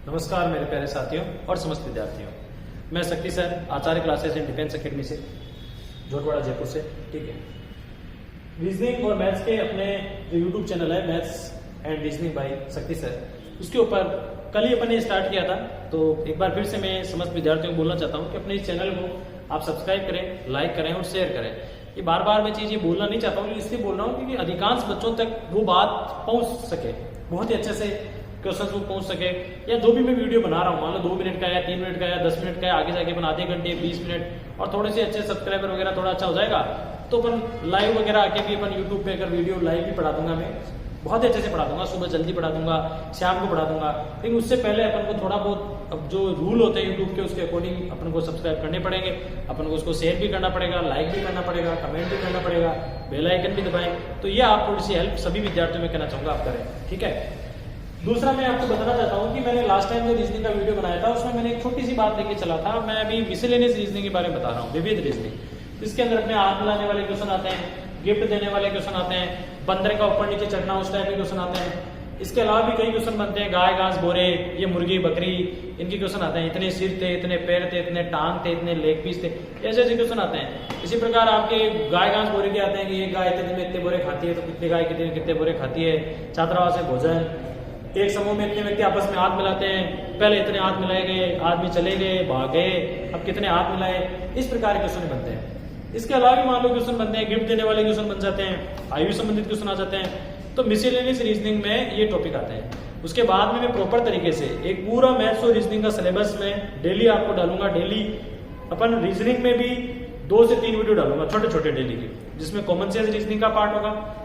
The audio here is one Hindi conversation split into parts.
नमस्कार मेरे प्यारे साथियों और समस्त विद्यार्थियों, मैं शक्ति sir, Acharya classes in defence academy से, जोटवाड़ा जयपुर से। ठीक है, रीजनिंग और मैथ्स के अपने जो यूट्यूब चैनल है मैथ्स एंड रीजनिंग बाय शक्ति सर, उसके ऊपर कल ही अपन ने स्टार्ट किया था। तो एक बार फिर से मैं समस्त विद्यार्थियों को बोलना चाहता हूँ कि अपने इस चैनल को आप सब्सक्राइब करें, लाइक करें और शेयर करें। ये बार बार मैं चीज़ ये बोलना नहीं चाहता हूँ, इसलिए बोल रहा हूँ क्योंकि अधिकांश बच्चों तक वो बात पहुँच सके, बहुत ही अच्छे से क्वेश्चन को पहुंच सके। या जो भी मैं वीडियो बना रहा हूँ, मान लो 2 मिनट का या 3 मिनट का या 10 मिनट का है, आगे जाके अपन आधे घंटे 20 मिनट और थोड़े से अच्छे सब्सक्राइबर वगैरह थोड़ा अच्छा हो जाएगा तो अपन लाइव वगैरह आके भी अपन यूट्यूब पे अगर वीडियो लाइव भी पढ़ा दूंगा, मैं बहुत अच्छे से पढ़ा दूंगा, सुबह जल्दी पढ़ा दूंगा, शाम को पढ़ा दूंगा। लेकिन उससे पहले अपन को थोड़ा बहुत अब जो रूल होते हैं यूट्यूब के उसके अकॉर्डिंग अपन को सब्सक्राइब करने पड़ेंगे, अपन को उसको शेयर भी करना पड़ेगा, लाइक भी करना पड़ेगा, कमेंट भी करना पड़ेगा, बेल आइकन भी दबाएं। तो ये आप थोड़ी सी हेल्प सभी विद्यार्थियों में कहना चाहूंगा आप करें। ठीक है, दूसरा मैं आपको बताना चाहता हूँ कि मैंने लास्ट टाइम जो रीजनिंग का वीडियो बनाया था उसमें मैंने एक छोटी सी बात लेके चला था। मैं अभी मिसलेनियस रीजनिंग के बारे में बता रहा हूँ, विविध रीजनिंग। इसके अंदर अपने हाथ मिलाने वाले क्वेश्चन आते हैं, गिफ्ट देने वाले क्वेश्चन आते हैं, बंदर का ऊपर नीचे चढ़ना उस टाइप के क्वेश्चन आते हैं। इसके अलावा भी कई क्वेश्चन बनते हैं, गाय घास बोरे, ये मुर्गी बकरी, इनके क्वेश्चन आते हैं। इतने सिर थे, इतने पैर थे, इतने टांग थे, इतने लेग पीस थे, ऐसे ऐसे क्वेश्चन आते हैं। इसी प्रकार आपके गाय घास बोरे के आते हैं कि एक गाय इतने दिन में इतने बोरे खाती है, तो कितने गाय कितने बोरे खाती है। छात्रावास से भोजन, एक समूह में इतने व्यक्ति आपस में हाथ मिलाते हैं, पहले इतने हाथ मिलाए गए, आदमी चले गए, भाग गए, अब कितने हाथ मिलाए, इस प्रकार के क्वेश्चन बनते हैं। इसके अलावा भी मान लो क्वेश्चन बनते हैं, गिफ्ट देने वाले क्वेश्चन बन जाते हैं, आयु संबंधित क्वेश्चन आ जाते हैं। तो मिसलेनियस रीजनिंग में ये टॉपिक आते हैं। उसके बाद में मैं प्रॉपर तरीके से एक पूरा मैथ्स और रीजनिंग का सिलेबस में डेली आपको डालूंगा। डेली अपन रीजनिंग में भी 2 से 3 वीडियो डालूंगा, छोटे छोटे डेली के, जिसमें कॉमन सेंस रीजनिंग का पार्ट होगा,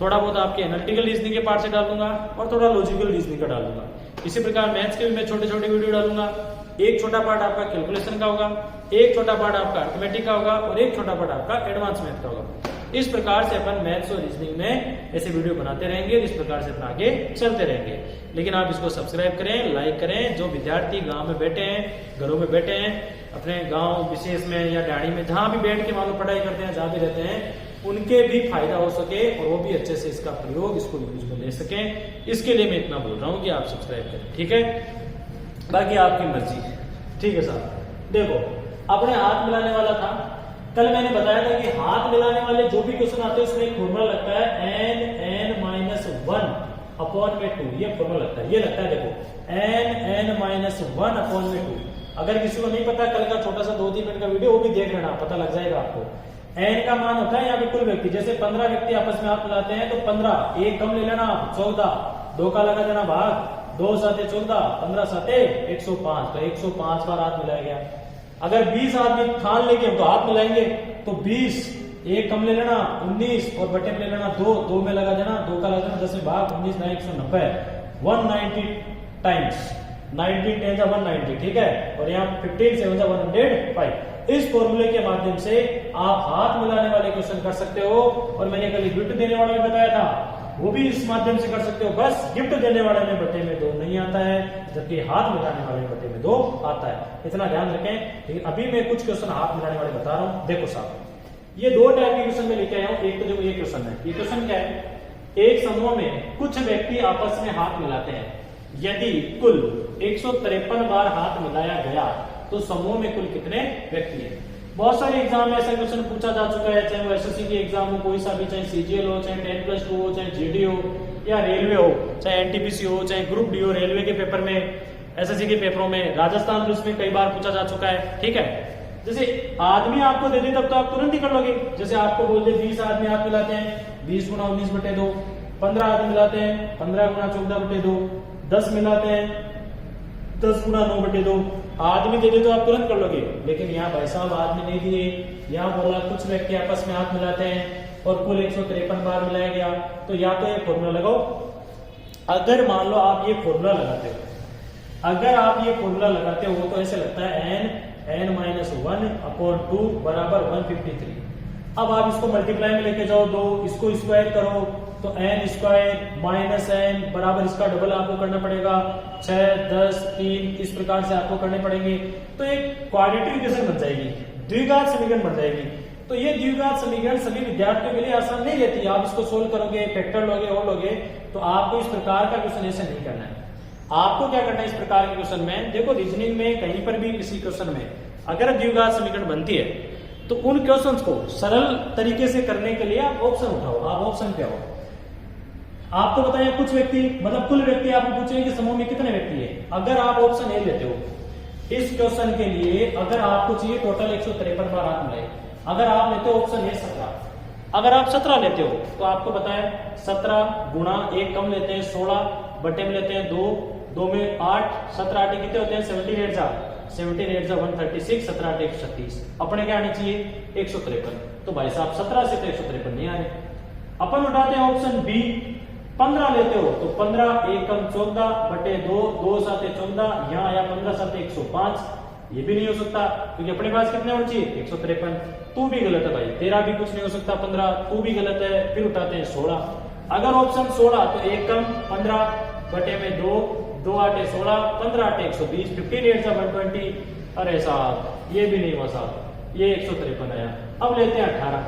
थोड़ा बहुत आपके एनालिटिकल रीजनिंग के पार्ट से डाल दूंगा और थोड़ा लॉजिकल रीजनिंग का डाल दूंगा। इसी प्रकार मैथ्स के भी मैं छोटे छोटे वीडियो डालूंगा। एक छोटा पार्ट आपका कैलकुलेशन का होगा, एक छोटा पार्ट आपका अर्थमेटिक का होगा और एक छोटा पार्ट आपका एडवांस मैथ का होगा। इस प्रकार से अपन मैथ्स और रीजनिंग में ऐसे वीडियो बनाते रहेंगे, इस प्रकार से अपन आगे चलते रहेंगे। लेकिन आप इसको सब्सक्राइब करें, लाइक करें। जो विद्यार्थी गांव में बैठे हैं, घरों में बैठे हैं, अपने गांव विशेष में या डाड़ी में जहां भी बैठ के मान लो पढ़ाई करते हैं, जहां भी रहते हैं, उनके भी फायदा हो सके और वो भी अच्छे से इसका प्रयोग, इसको यूज में ले सकें, इसके लिए मैं इतना बोल रहा हूं कि आप सब्सक्राइब करें। ठीक है, बाकी आपकी मर्जी। ठीक है साहब, देखो अपने हाथ मिलाने वाला था, कल मैंने बताया था कि हाथ मिलाने वाले जो भी क्वेश्चन आते हैं उसमें एक फॉर्मूला लगता है n(n-1/2). ये फॉर्मूला लगता है, ये लगता है देखो n(n-1/2). अगर किसी को नहीं पता, कल का छोटा सा 2-3 मिनट का वीडियो वो भी देख लेना, पता लग जाएगा आपको। n का मान होता है यहाँ पे कुल व्यक्ति, जैसे 15 व्यक्ति आपस में हाथ मिलाते हैं तो 15, एक कम ले लेना 14, 2 का लगा देना भाग, 2 साते 14, 15 साते 105, तो 105 बार हाथ मिलाया गया। अगर 20 आदमी ठान लेंगे तो हाथ मिलाएंगे तो 20, एक कम ले लेना 19 और बटे में ले लेना 2 में लगा देना, 2 का लगा देना 10 में भाग, 19 9 190, 190 टाइम्स 19 10 190। ठीक है, और यहाँ 15 7 105। इस फॉर्मूले के माध्यम से आप हाथ मिलाने वाले क्वेश्चन कर सकते हो। और मैंने कल गिफ्ट देने वाला भी बताया था, वो भी इस माध्यम से कर सकते हो। बस गिफ्ट देने वाले में बटे में 2 नहीं आता है, जबकि हाथ मिलाने वाले में बटे में 2 आता है, इतना ध्यान रखें। लेकिन अभी मैं कुछ क्वेश्चन हाथ मिलाने वाले बता रहा हूं। देखो साहब, ये 2 टाइप के क्वेश्चन में लेके आया हूं। एक तो देखो ये क्वेश्चन है, ये क्वेश्चन क्या है, एक समूह में कुछ व्यक्ति आपस में हाथ मिलाते हैं, यदि कुल 153 बार हाथ मिलाया गया तो समूह में कुल कितने व्यक्ति हैं। बहुत सारे एग्जाम में ऐसा क्वेश्चन पूछा जा चुका है, चाहे वो एसएससी के एग्जाम हो, कोई सा भी, चाहे सीजीएल हो, चाहे 10+2 हो, चाहे जीडी हो या रेलवे हो, चाहे एनटीपीसी हो, चाहे ग्रुप डी हो। रेलवे के पेपर में, एसएससी के पेपरों में, राजस्थान पुलिस में कई बार पूछा जा चुका है। ठीक है, जैसे आदमी आपको दे दे तब तो आप तुरंत ही कर लोगे। जैसे आपको बोल दे 20 आदमी हाथ मिलाते हैं, 20 गुना 19/2, 15 आदमी मिलाते हैं, 15 गुना 14/2, 10 मिलाते हैं, 10 गुना 9/2, आदमी दे दे तो आप तुरंत कर लोगे। लेकिन यहाँ भाई साहब आदमी नहीं दिए, यहाँ बोला कुछ व्यक्ति आपस में हाथ मिलाते हैं और कुल 153 बार मिलाया गया। तो या तो ये फॉर्मूला लगाओ, अगर मान लो आप ये फॉर्मूला लगाते हो, अगर आप ये फॉर्मूला लगाते हो तो ऐसे लगता है n(n-1/2) बराबर 153। अब आप इसको मल्टीप्लाई में लेके जाओ 2, इसको स्क्वायर करो तो n² माइनस n बराबर इसका डबल आपको करना पड़ेगा 6 10 3, इस प्रकार से आपको करने पड़ेंगे। तो एक क्वाड्रेटिक इक्वेशन बन जाएगी, द्विघात समीकरण बन जाएगी। तो ये द्विघात समीकरण सभी विद्यार्थियों के लिए आसान नहीं रहती। आप इसको सोल्व करोगे, फैक्टर लोगे और लोगे, तो आपको इस प्रकार का क्वेश्चन ऐसे नहीं करना है। आपको क्या करना है इस प्रकार के क्वेश्चन में, देखो रीजनिंग में कहीं पर भी किसी क्वेश्चन में अगर द्विघात समीकरण बनती है तो उन क्वेश्चंस को सरल तरीके से करने के लिए आप ऑप्शन उठाओ। आप ऑप्शन पे आओ। आपको बताया कुछ व्यक्ति मतलब कुल व्यक्ति आपको पूछेंगे कि समूह में कितने व्यक्ति है। अगर आप ऑप्शन ए लेते हो इस क्वेश्चन के लिए, अगर आपको चाहिए टोटल 153 बार हाथ मिलाए, अगर आप लेते हो ऑप्शन ए 17, अगर आप 17 लेते हो तो आपको बताया 17 गुणा एक कम लेते हैं 16 बटे में लेते हैं 2, 2 में 8, 17 8 कितने होते हैं 17 8 जा 136, 17 8 136, अपने क्या आनी चाहिए 153। तो भाई साहब 17 से तो 153 नहीं आ रहे। अपन उठाते हैं ऑप्शन बी, 15 लेते हो तो 15 एक कम 14 बटे 2, 2 7 14, यहाँ आया 15 7 105, ये भी नहीं हो सकता क्योंकि अपने पास कितने होने चाहिए 153। तू भी गलत है भाई, तेरा भी कुछ नहीं हो सकता 15, तू भी गलत है। फिर उठाते हैं 16, अगर ऑप्शन 16 तो एक कम 15 बटे में 2, 2 8 16, 15 8 120, 15 8 120। अरे साहब ये भी नहीं हुआ साहब, ये 153 आया। अब लेते हैं 18,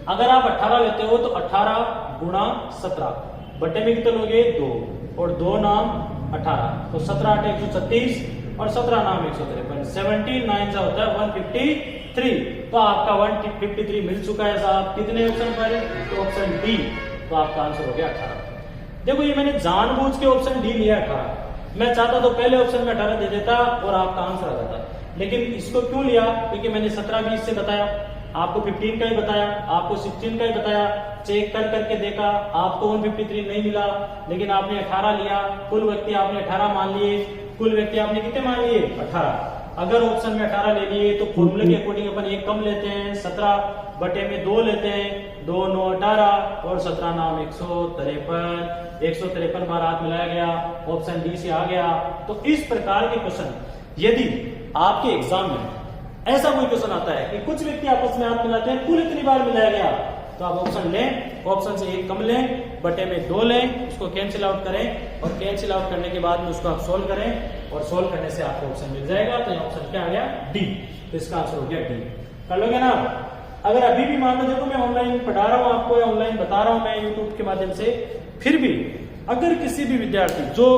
अगर आप 18 लेते हो तो 18 गुणा 17 बटे में कितने लोगे 2 और 2 नाम 18, तो 17 8 136 और 17 नाम 153, 17 9 जा होता है 153। तो आपका 153 मिल चुका है साहब। कितने ऑप्शन पर? तो ऑप्शन डी, तो आपका आंसर हो गया 18। देखो ये मैंने जानबूझ के ऑप्शन डी लिया 18, मैं चाहता तो पहले ऑप्शन में 18 दे देता और आपका आंसर आ जाता, लेकिन इसको क्यों लिया क्योंकि मैंने 17 20 से बताया, आपको 15 का ही बताया, आपको 16 का ही बताया, चेक कर करके देखा, आपको 153 नहीं मिला, लेकिन आपने 18 लिया। कुल व्यक्ति आपने 18 मान लिए, कुल व्यक्ति आपने कितने मान लिए 18। अगर ऑप्शन में 18 ले लिए तो फॉर्मूले के अकॉर्डिंग अपन एक कम लेते हैं 17 बटे में 2 लेते हैं, 2 9 18 और 17 नाम 153, 153 बार हाथ मिलाया गया, ऑप्शन डी से आ गया। तो इस प्रकार के क्वेश्चन यदि आपके एग्जाम में ऐसा कोई क्वेश्चन आता है कि कुछ व्यक्ति आपस में हाथ मिलाते हैं कुल इतनी बार मिलाया गया, तो आप ऑप्शन लें, ऑप्शन से एक कम लें, बटे में 2 लें, उसको कैंसिल आउट करें और कैंसिल आउट करने के बाद में उसको आप सोल्व करें और सोल्व करने से आपको ऑप्शन मिल जाएगा। तो ऑप्शन क्या आ गया डी, तो इसका आंसर हो गया डी। कर लोगे ना? अगर अभी भी मान लो देखो मैं ऑनलाइन पढ़ा रहा हूं आपको या ऑनलाइन बता रहा हूं मैं यूट्यूब के माध्यम से, फिर भी अगर किसी भी विद्यार्थी जो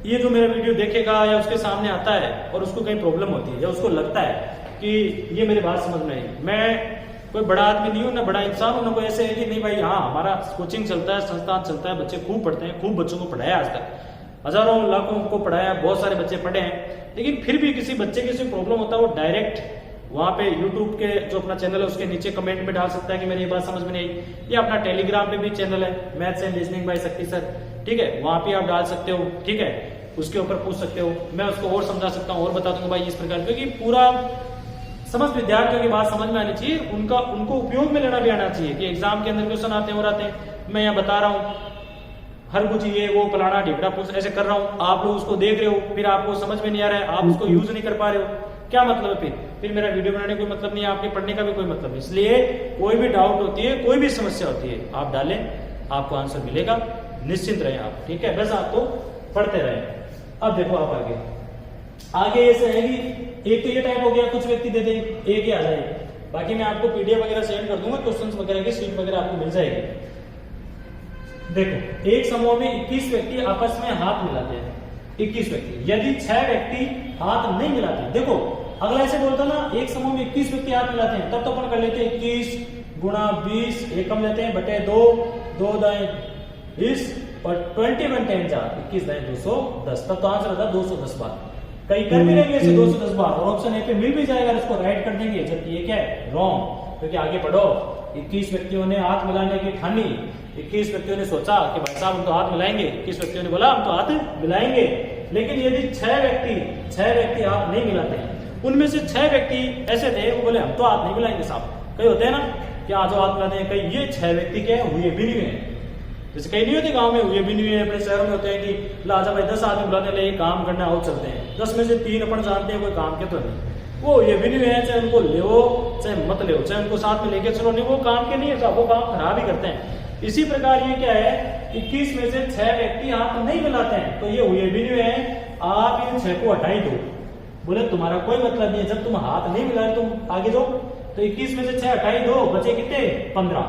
ये जो मेरा वीडियो देखेगा या उसके सामने आता है और उसको कहीं प्रॉब्लम होती है या उसको लगता है कि ये मेरी बात समझ में आई, मैं कोई बड़ा आदमी नहीं हूं ना बड़ा इंसान हूं ना कोई ऐसे है कि नहीं भाई हाँ हमारा कोचिंग चलता है, संस्थान चलता है, बच्चे खूब पढ़ते हैं, खूब बच्चों को पढ़ाया आज तक, हजारों लाखों को पढ़ाया, बहुत सारे बच्चे पढ़े हैं, लेकिन फिर भी किसी बच्चे की कोई प्रॉब्लम होता है वो डायरेक्ट वहां पे यूट्यूब के जो अपना चैनल है उसके नीचे कमेंट में डाल सकता है कि मेरी ये बात समझ में नहीं आई, या अपना टेलीग्राम पे भी चैनल है मैथ्स एंड रीजनिंग बाय शक्ति सर, ठीक है, वहां पे आप डाल सकते हो, ठीक है, उसके ऊपर पूछ सकते हो, मैं उसको और समझा सकता हूँ और बता दूंगा भाई इस प्रकार, क्योंकि पूरा समस्त विद्यार्थियों की बात समझ में आनी चाहिए, उनको उपयोग में लेना भी आना चाहिए कि एग्जाम के अंदर क्वेश्चन आते हैं और आते हैं, मैं यहाँ बता रहा हूँ हर कुछ ये वो फलाना ढिबड़ा पूछ ऐसे कर रहा हूँ, आप लोग उसको देख रहे हो, फिर आपको समझ में नहीं आ रहा है, आप उसको यूज नहीं कर पा रहे हो, क्या मतलब है? फिर मेरा वीडियो बनाने का कोई मतलब नहीं है, आपके पढ़ने का भी कोई मतलब नहीं। इसलिए कोई भी डाउट होती है, कोई भी समस्या होती है, आप डालें, आपको आंसर मिलेगा, निश्चिंत रहें आप, ठीक है, बस आपको पढ़ते रहें। अब देखो आप आगे ऐसे है कि एक तो ये टाइप हो गया, कुछ व्यक्ति दे दें एक ही आ जाए, बाकी मैं आपको पीडीएफ वगैरह सेंड कर दूंगा, क्वेश्चंस वगैरह की शीट वगैरह आपको मिल जाएगी। देखो एक समूह में 21 व्यक्ति आपस में हाथ मिलाते हैं, 21 व्यक्ति, यदि 6 व्यक्ति हाथ नहीं मिलाते, देखो अगला ऐसे बोलता ना एक समूह में 21 व्यक्ति हाथ मिलाते हैं, तब तो अपन कर लेते हैं 21 गुणा 20 एक कम लेते हैं बटे 2, 2 दाएं 20 और 21 10 जा 21 दाएं 210, तब तो आंसर होता है 210 बार। कई कर भी लेंगे ऐसे 210 बार और ऑप्शन ए पे मिल भी जाएगा, इसको राइट कर देंगे, जबकि ये क्या है रॉन्ग, क्योंकि आगे पढ़ो 21 व्यक्तियों ने हाथ मिलाने की ठानी, 21 व्यक्तियों ने सोचा कि भाई साहब हम तो हाथ मिलाएंगे, 21 व्यक्तियों ने बोला हम तो हाथ मिलाएंगे, लेकिन यदि 6 व्यक्ति हाथ नहीं मिलाते हैं, उनमें से 6 व्यक्ति ऐसे थे वो बोले हम तो हाथ नहीं मिलाएंगे साहब, कई होते हैं ना कि आज हाथ मिलाते हैं, कई ये 6 व्यक्ति के हुए भी नहीं है, जैसे कहीं नहीं होते गांव में हुए भी नहीं है, अपने शहरों में होते हैं कि लाजा भाई 10 आदमी बुलाने लगे काम करना हो चलते हैं, 10 में से 3 अपन जानते हैं कोई काम के तो नहीं, वो ये भी नहीं है, चाहे उनको ले चाहे मत ले, चाहे उनको साथ में लेके चलो, नहीं वो काम के नहीं है, वो काम खराब ही करते हैं। इसी प्रकार ये क्या है 21 में से 6 व्यक्ति हाथ नहीं मिलाते हैं, तो ये हुए भी नहीं है, आप इन 6 को हटा ही दो, बोले तुम्हारा कोई मतलब नहीं है, जब तुम हाथ नहीं मिलाए तुम आगे जाओ, तो 21 में से 6 हटा ही दो, बचे कितने 15।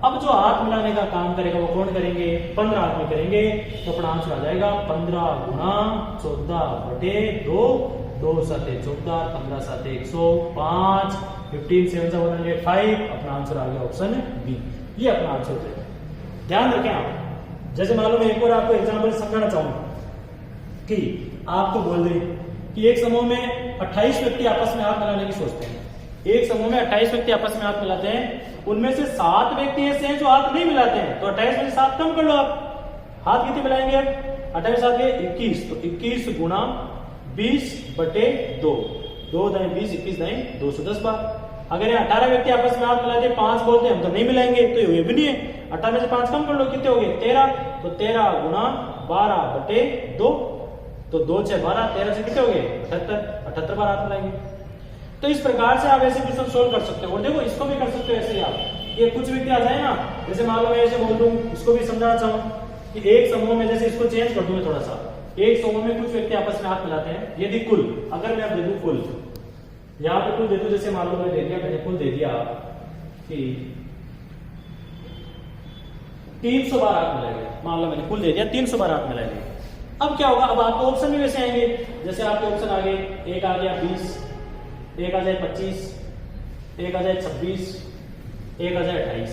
अब जो हाथ मिलाने का काम करेगा वो कौन करेंगे, 15 आदमी करेंगे। तो अपना आंसर आ जाएगा 15 गुणा 14/2, 2 7 14, 15 7 105, 15 7 105। अपना आंसर आ गया ऑप्शन बी, ये अपना आंसर है। ध्यान रखें आप, जैसे मालूम है, एक और आपको एग्जाम्पल समझाना चाहूंगा कि आपको बोल दें कि एक समूह में 28 व्यक्ति आपस में हाथ मिलाने की सोचते हैं। एक समूह में 28 व्यक्ति आपस में हाथ मिलाते हैं, उनमें से 7 व्यक्ति ऐसे हैं जो हाथ नहीं मिलाते हैं। तो 28 में से 7 कम कर लो आप। हाथ कितने मिलाएंगे अब, 28 7 के 21, तो 21 गुणा 20/2, 2 दाएं 20, 21 दाएं 210 बार। अगर ये 18 व्यक्ति आपस में हाथ मिलाते, 5 बोलते हम तो नहीं मिलाएंगे, तो ये भी नहीं है। 18 में से 5 कम कर लो, कितने हो गए 13, तो 13 गुणा 12/2, तो 2 6 12, 13 से कितने हो गए 78 बार हाथ मिलाएंगे। तो इस प्रकार से आप ऐसे क्वेश्चन सोल्व कर सकते हो। और देखो इसको भी कर सकते हो ऐसे ही आप, ये कुछ व्यक्ति आ जाए ना, जैसे मान लो मैं ऐसे बोल दूं, इसको भी समझाना चाहूँ कि एक समूह में, जैसे इसको चेंज कर दूं थोड़ा सा, एक समूह में कुछ व्यक्ति आपस में हाथ मिलाते हैं। यदि कुल, अगर मैं अब दे दूं कुल, यहाँ पे कुल दे दूं, जैसे मान लो मैं दे दिया, मैंने कुल दे दिया कि 300 बार हाथ मिलाएंगे। मान लो मैंने कुल दे दिया 300 बार हाथ मिलाएंगे। अब क्या होगा, अब आपको ऑप्शन भी वैसे आएंगे, जैसे आपके ऑप्शन आ गए, एक आ गया 20, एक आ जाए 25, एक आ जाए 26, एक आ जाए 28।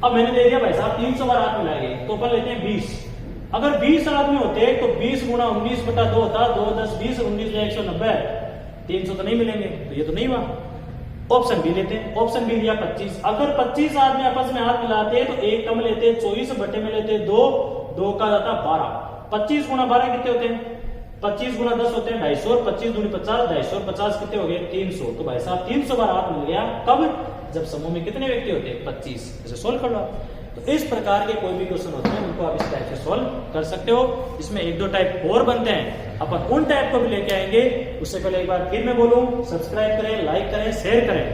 अब मैंने दे दिया भाई साहब 300 बार हाथ मिलाएंगे, तो अपन लेते हैं 20। अगर 20 आदमी होते तो 20 गुणा 19/2 होता, 2 10 20, 19 190, 300 तो नहीं मिलेंगे, तो ये तो नहीं हुआ। ऑप्शन बी लेते हैं, ऑप्शन बी लिया 25। अगर 25 आदमी आपस में हाथ मिलाते तो एक कम लेते, 24 बटे में लेते 2, 2 का जाता 12। 25 गुणा 12 कितने होते हैं, 25 गुणा 10 होते हैं 250, और 25 दूनी 50, 250 50 कितने हो गए 300। तो भाई साहब 300 बार हाथ मिल गया, कब, जब समूह में कितने व्यक्ति होते हैं 25। ऐसे सोल्व कर लो। तो इस प्रकार के कोई भी क्वेश्चन होते हैं उनको आप इस टाइप से सोल्व कर सकते हो। इसमें 1-2 टाइप और बनते हैं, अपन उन टाइप को भी लेके आएंगे। उससे पहले एक बार फिर मैं बोलूं, सब्सक्राइब करें, लाइक करें, शेयर करें।